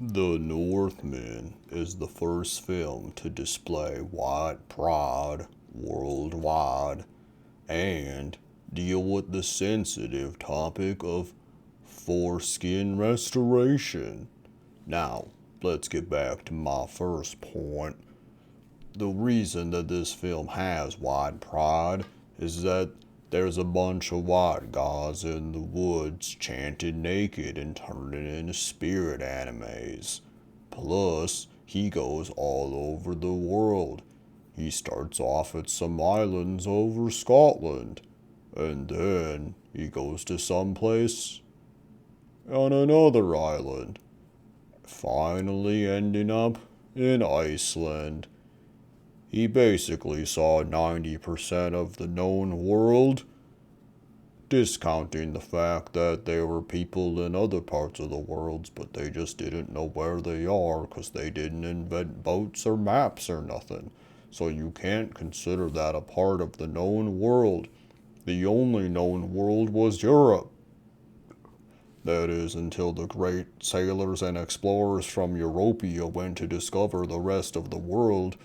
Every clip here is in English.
The Northman is the first film to display white pride worldwide and deal with the sensitive topic of foreskin restoration. Now, let's get back to my first point. The reason that this film has white pride is that there's a bunch of white guys in the woods chanting naked and turning into spirit animes. Plus, he goes all over the world. He starts off at some islands over Scotland, and then he goes to some place on another island, finally ending up in Iceland. He basically saw 90% of the known world, discounting the fact that there were people in other parts of the world, but they just didn't know where they are because they didn't invent boats or maps or nothing. So you can't consider that a part of the known world. The only known world was Europe. That is, until the great sailors and explorers from Europia went to discover the rest of the world,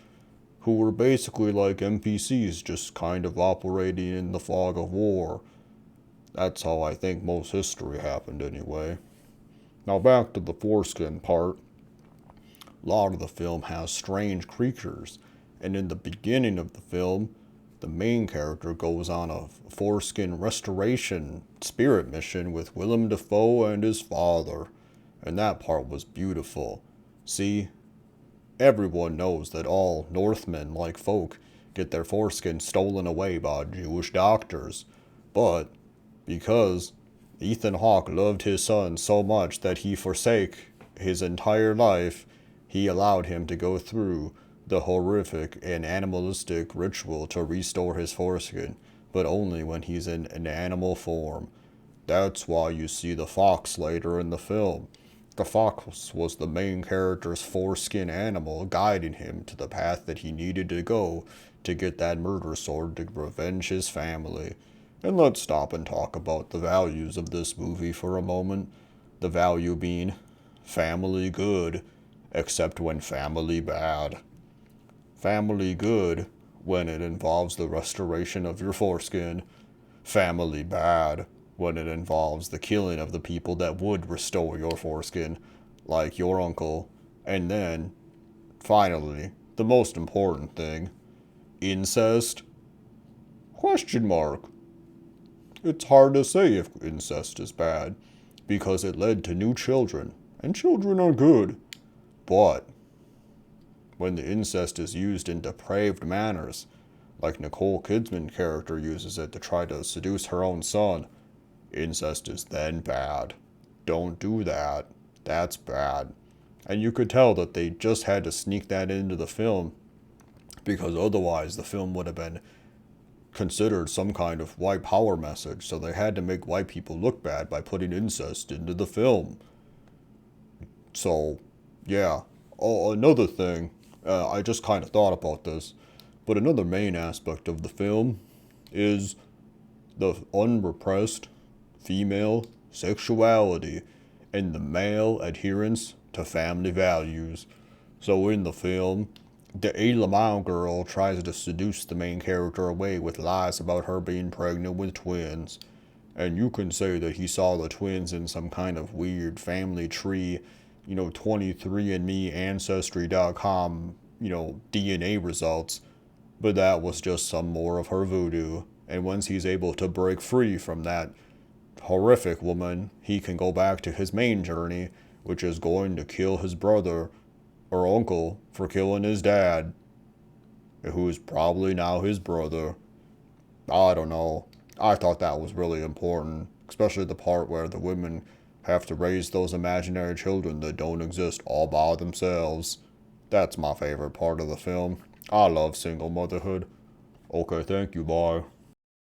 who were basically like NPCs just kind of operating in the fog of war. That's how I think most history happened anyway. Now back to the foreskin part. A lot of the film has strange creatures, and in the beginning of the film, the main character goes on a foreskin restoration spirit mission with Willem Dafoe and his father, and that part was beautiful. See, everyone knows that all Northmen, like folk, get their foreskin stolen away by Jewish doctors, but because Ethan Hawke loved his son so much that he forsake his entire life, he allowed him to go through the horrific and animalistic ritual to restore his foreskin, but only when he's in an animal form. That's why you see the fox later in the film. The fox was the main character's foreskin animal, guiding him to the path that he needed to go to get that murder sword to revenge his family. And let's stop and talk about the values of this movie for a moment. The value being family good, except when family bad. Family good when it involves the restoration of your foreskin. Family bad when it involves the killing of the people that would restore your foreskin, like your uncle. And then, finally, the most important thing, incest? Question mark. It's hard to say if incest is bad, because it led to new children, and children are good. But when the incest is used in depraved manners, like Nicole Kidman's character uses it to try to seduce her own son, incest is then bad. Don't do that. That's bad. And you could tell that they just had to sneak that into the film, because otherwise the film would have been considered some kind of white power message, so they had to make white people look bad by putting incest into the film. So, yeah. Oh, another thing, I just kind of thought about this, but another main aspect of the film is the unrepressed female sexuality and the male adherence to family values. So in the film, the Elamau girl tries to seduce the main character away with lies about her being pregnant with twins. And you can say that he saw the twins in some kind of weird family tree, 23andMe, Ancestry.com, DNA results. But that was just some more of her voodoo. And once he's able to break free from that horrific woman, he can go back to his main journey, which is going to kill his brother or uncle for killing his dad, who is probably now his brother. I don't know. I thought that was really important, especially the part where the women have to raise those imaginary children that don't exist all by themselves. That's my favorite part of the film. I love single motherhood. Okay, thank you, bye.